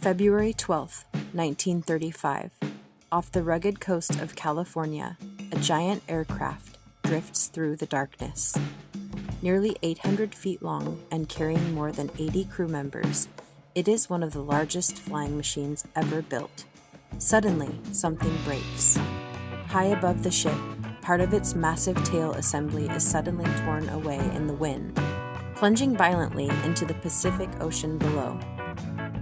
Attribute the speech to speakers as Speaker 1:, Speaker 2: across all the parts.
Speaker 1: February 12, 1935. Off the rugged coast of California, a giant aircraft drifts through the darkness. Nearly 800 feet long and carrying more than 80 crew members, it is one of the largest flying machines ever built. Suddenly, something breaks. High above the ship, part of its massive tail assembly is suddenly torn away in the wind, plunging violently into the Pacific Ocean below.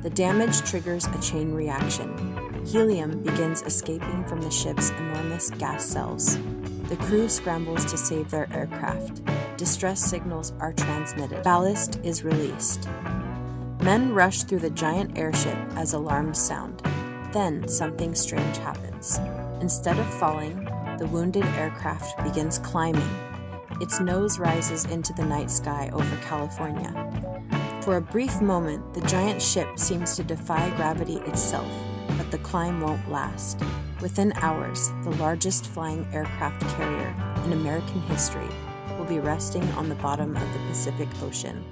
Speaker 1: The damage triggers a chain reaction. Helium begins escaping from the ship's enormous gas cells. The crew scrambles to save their aircraft. Distress signals are transmitted. Ballast is released. Men rush through the giant airship as alarms sound. Then something strange happens. Instead of falling, the wounded aircraft begins climbing. Its nose rises into the night sky over California. For a brief moment, the giant ship seems to defy gravity itself, but the climb won't last. Within hours, the largest flying aircraft carrier in American history will be resting on the bottom of the Pacific Ocean.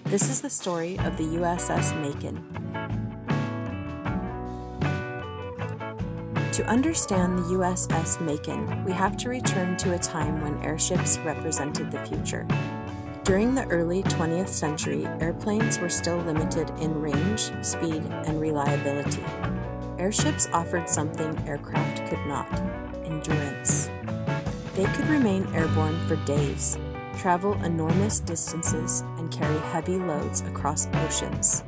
Speaker 1: This is the story of the USS Macon. To understand the USS Macon, we have to return to a time when airships represented the future. During the early 20th century, airplanes were still limited in range, speed, and reliability. Airships offered something aircraft could not: endurance. They could remain airborne for days, travel enormous distances, and carry heavy loads across oceans.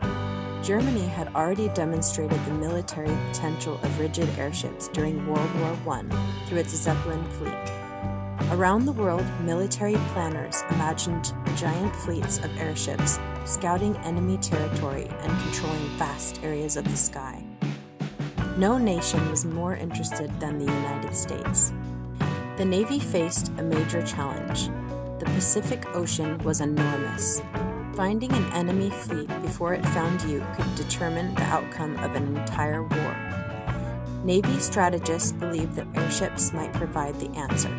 Speaker 1: Germany had already demonstrated the military potential of rigid airships during World War I through its Zeppelin fleet. Around the world, military planners imagined giant fleets of airships scouting enemy territory and controlling vast areas of the sky. No nation was more interested than the United States. The Navy faced a major challenge. The Pacific Ocean was enormous. Finding an enemy fleet before it found you could determine the outcome of an entire war. Navy strategists believed that airships might provide the answer.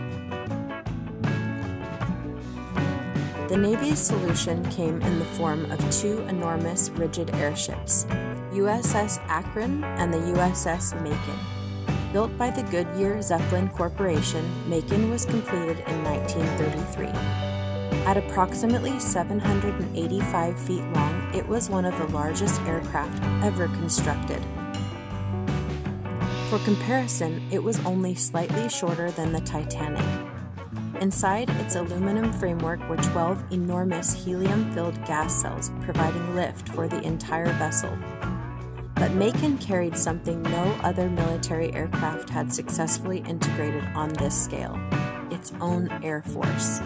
Speaker 1: The Navy's solution came in the form of two enormous rigid airships, USS Akron and the USS Macon. Built by the Goodyear-Zeppelin Corporation, Macon was completed in 1933. At approximately 785 feet long, it was one of the largest aircraft ever constructed. For comparison, it was only slightly shorter than the Titanic. Inside its aluminum framework were 12 enormous helium-filled gas cells providing lift for the entire vessel. But Macon carried something no other military aircraft had successfully integrated on this scale: its own air force.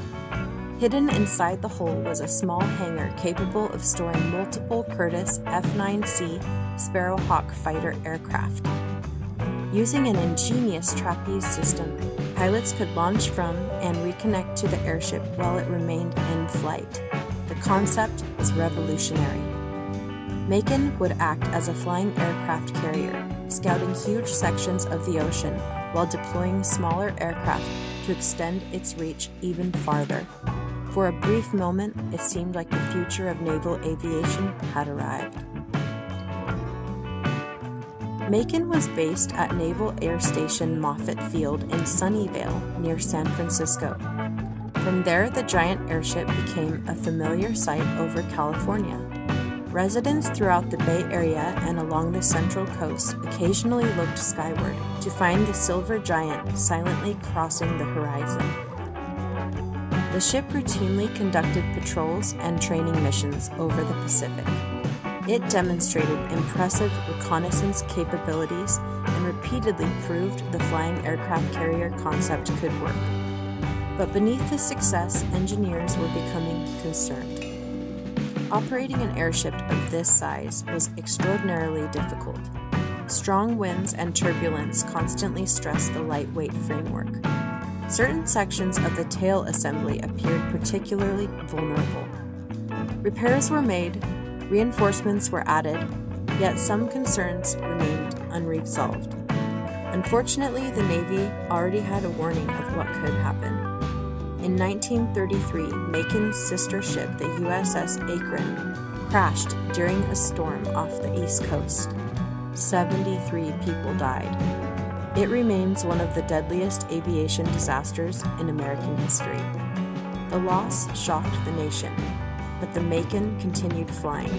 Speaker 1: Hidden inside the hull was a small hangar capable of storing multiple Curtiss F9C Sparrowhawk fighter aircraft. Using an ingenious trapeze system, pilots could launch from and reconnect to the airship while it remained in flight. The concept was revolutionary. Macon would act as a flying aircraft carrier, scouting huge sections of the ocean while deploying smaller aircraft to extend its reach even farther. For a brief moment, it seemed like the future of naval aviation had arrived. Macon was based at Naval Air Station Moffett Field in Sunnyvale, near San Francisco. From there, the giant airship became a familiar sight over California. Residents throughout the Bay Area and along the Central Coast occasionally looked skyward to find the silver giant silently crossing the horizon. The ship routinely conducted patrols and training missions over the Pacific. It demonstrated impressive reconnaissance capabilities and repeatedly proved the flying aircraft carrier concept could work. But beneath the success, engineers were becoming concerned. Operating an airship of this size was extraordinarily difficult. Strong winds and turbulence constantly stressed the lightweight framework. Certain sections of the tail assembly appeared particularly vulnerable. Repairs were made, reinforcements were added, yet some concerns remained unresolved. Unfortunately, the Navy already had a warning of what could happen. In 1933, Macon's sister ship, the USS Akron, crashed during a storm off the East Coast. 73 people died. It remains one of the deadliest aviation disasters in American history. The loss shocked the nation, but the Macon continued flying.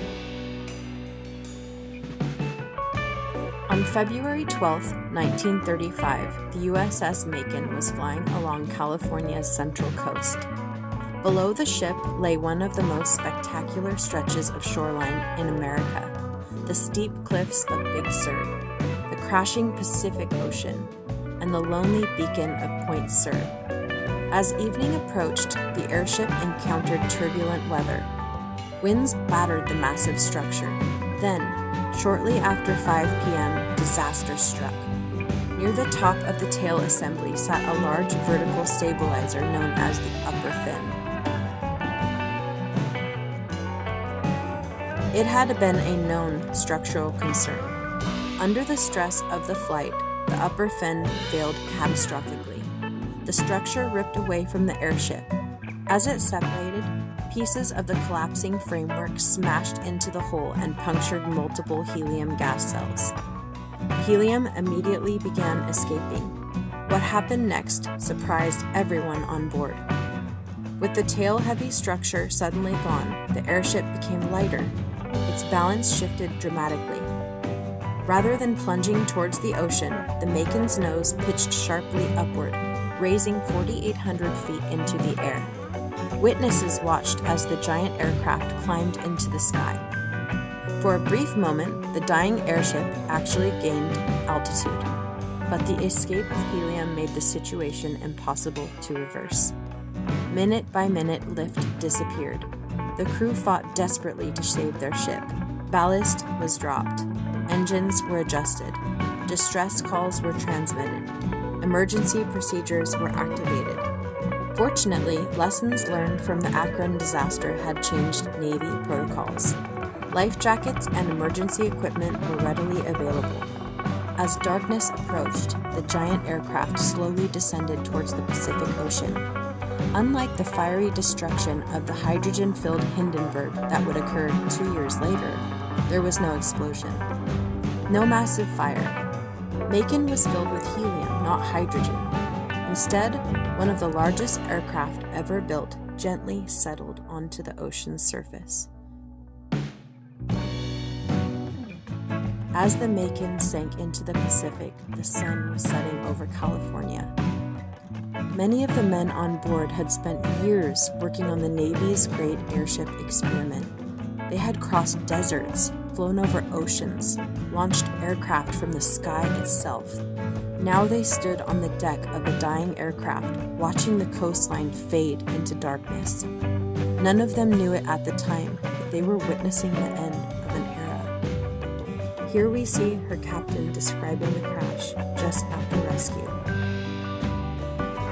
Speaker 1: On February 12, 1935, the USS Macon was flying along California's central coast. Below the ship lay one of the most spectacular stretches of shoreline in America, the steep cliffs of Big Sur, the crashing Pacific Ocean, and the lonely beacon of Point Sur. As evening approached, the airship encountered turbulent weather. Winds battered the massive structure. Then, shortly after 5 p.m., disaster struck. Near the top of the tail assembly sat a large vertical stabilizer known as the upper fin. It had been a known structural concern. Under the stress of the flight, the upper fin failed catastrophically. The structure ripped away from the airship. As it separated, pieces of the collapsing framework smashed into the hole and punctured multiple helium gas cells. Helium immediately began escaping. What happened next surprised everyone on board. With the tail-heavy structure suddenly gone, the airship became lighter. Its balance shifted dramatically. Rather than plunging towards the ocean, the Macon's nose pitched sharply upward, raising 4,800 feet into the air. Witnesses watched as the giant aircraft climbed into the sky. For a brief moment, the dying airship actually gained altitude, but the escape of helium made the situation impossible to reverse. Minute by minute, lift disappeared. The crew fought desperately to save their ship. Ballast was dropped. Engines were adjusted. Distress calls were transmitted. Emergency procedures were activated. Fortunately, lessons learned from the Akron disaster had changed Navy protocols. Life jackets and emergency equipment were readily available. As darkness approached, the giant aircraft slowly descended towards the Pacific Ocean. Unlike the fiery destruction of the hydrogen-filled Hindenburg that would occur 2 years later, there was no explosion. No massive fire. Macon was filled with helium, not hydrogen. Instead, one of the largest aircraft ever built gently settled onto the ocean's surface. As the Macon sank into the Pacific, the sun was setting over California. Many of the men on board had spent years working on the Navy's great airship experiment. They had crossed deserts, flown over oceans, launched aircraft from the sky itself. Now they stood on the deck of a dying aircraft, watching the coastline fade into darkness. None of them knew it at the time, but they were witnessing the end of an era. Here we see her captain describing the crash just after rescue.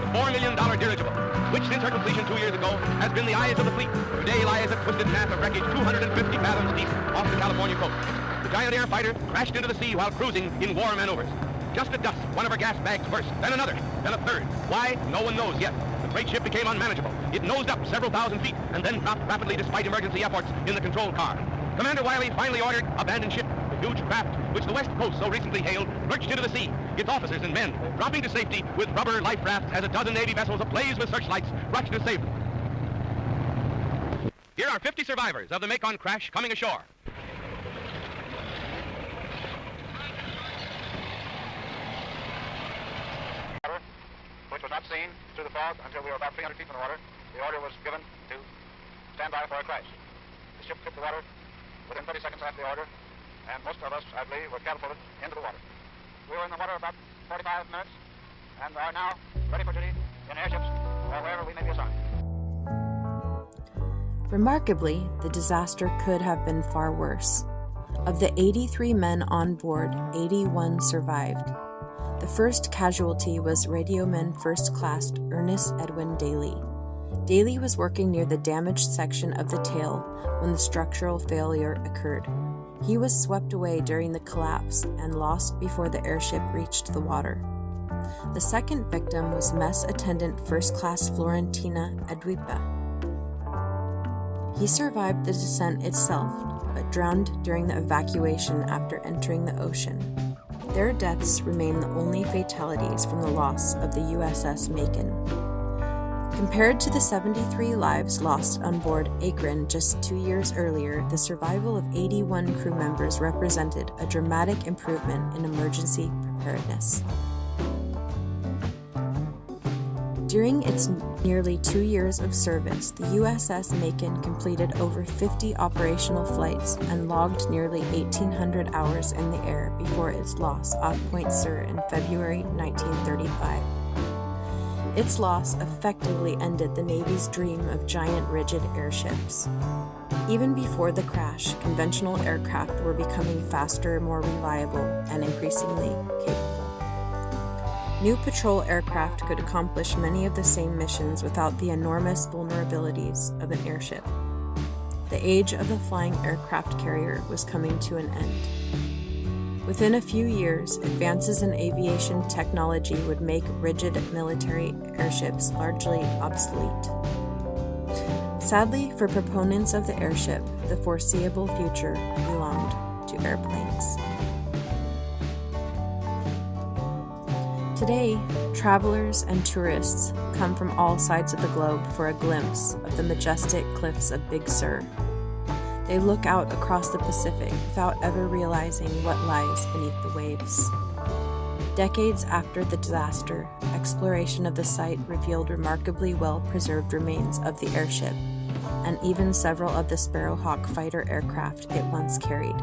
Speaker 2: $4 million dirigible, which since her completion 2 years ago has been the eyes of the fleet, today lies a twisted mass of wreckage 250 fathoms deep off the California coast. The giant air fighter crashed into the sea while cruising in war maneuvers. Just at dusk, one of her gas bags burst, then another, then a third. Why? No one knows yet. The great ship became unmanageable. It nosed up several thousand feet and then dropped rapidly despite emergency efforts in the control car. Commander Wiley finally ordered abandon ship. The huge craft, which the West Coast so recently hailed, lurched into the sea. Its officers and men, dropping to safety with rubber life rafts as a dozen Navy vessels ablaze with searchlights, rushed to save them. Here are 50 survivors of the Macon crash coming ashore.
Speaker 3: Which was not seen through the fog until we were about 300 feet from the water. The order was given to stand by for a crash. The ship hit the water within 30 seconds after the order, and most of us, I believe, were catapulted into the water. We were in the water about 45 minutes and are now ready for duty in airships or wherever we may be assigned.
Speaker 1: Remarkably, the disaster could have been far worse. Of the 83 men on board, 81 survived. The first casualty was radioman First Class Ernest Edwin Daly. Daly was working near the damaged section of the tail when the structural failure occurred. He was swept away during the collapse and lost before the airship reached the water. The second victim was Mess Attendant First Class Florentina Edwipa. He survived the descent itself, but drowned during the evacuation after entering the ocean. Their deaths remain the only fatalities from the loss of the USS Macon. Compared to the 73 lives lost on board Akron just 2 years earlier, the survival of 81 crew members represented a dramatic improvement in emergency preparedness. During its nearly 2 years of service, the USS Macon completed over 50 operational flights and logged nearly 1,800 hours in the air before its loss off Point Sur in February 1935. Its loss effectively ended the Navy's dream of giant rigid airships. Even before the crash, conventional aircraft were becoming faster, more reliable, and increasingly capable. New patrol aircraft could accomplish many of the same missions without the enormous vulnerabilities of an airship. The age of the flying aircraft carrier was coming to an end. Within a few years, advances in aviation technology would make rigid military airships largely obsolete. Sadly, for proponents of the airship, the foreseeable future belonged to airplanes. Today, travelers and tourists come from all sides of the globe for a glimpse of the majestic cliffs of Big Sur. They look out across the Pacific without ever realizing what lies beneath the waves. Decades after the disaster, exploration of the site revealed remarkably well-preserved remains of the airship, and even several of the Sparrowhawk fighter aircraft it once carried.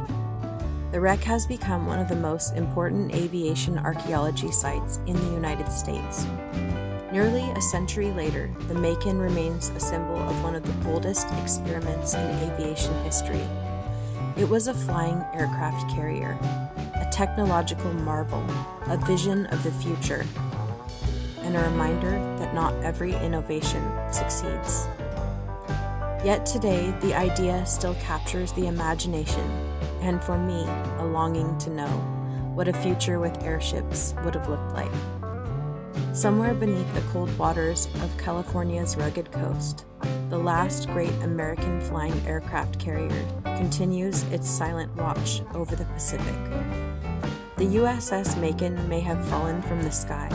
Speaker 1: The wreck has become one of the most important aviation archaeology sites in the United States. Nearly a century later, the Macon remains a symbol of one of the boldest experiments in aviation history. It was a flying aircraft carrier, a technological marvel, a vision of the future, and a reminder that not every innovation succeeds. Yet today, the idea still captures the imagination, and for me, a longing to know what a future with airships would have looked like. Somewhere beneath the cold waters of California's rugged coast, the last great American flying aircraft carrier continues its silent watch over the Pacific. The USS Macon may have fallen from the sky,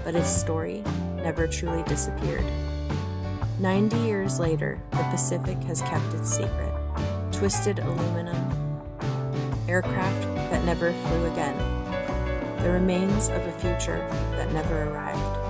Speaker 1: but its story never truly disappeared. 90 years later, the Pacific has kept its secret. Twisted aluminum, aircraft that never flew again, the remains of a future that never arrived.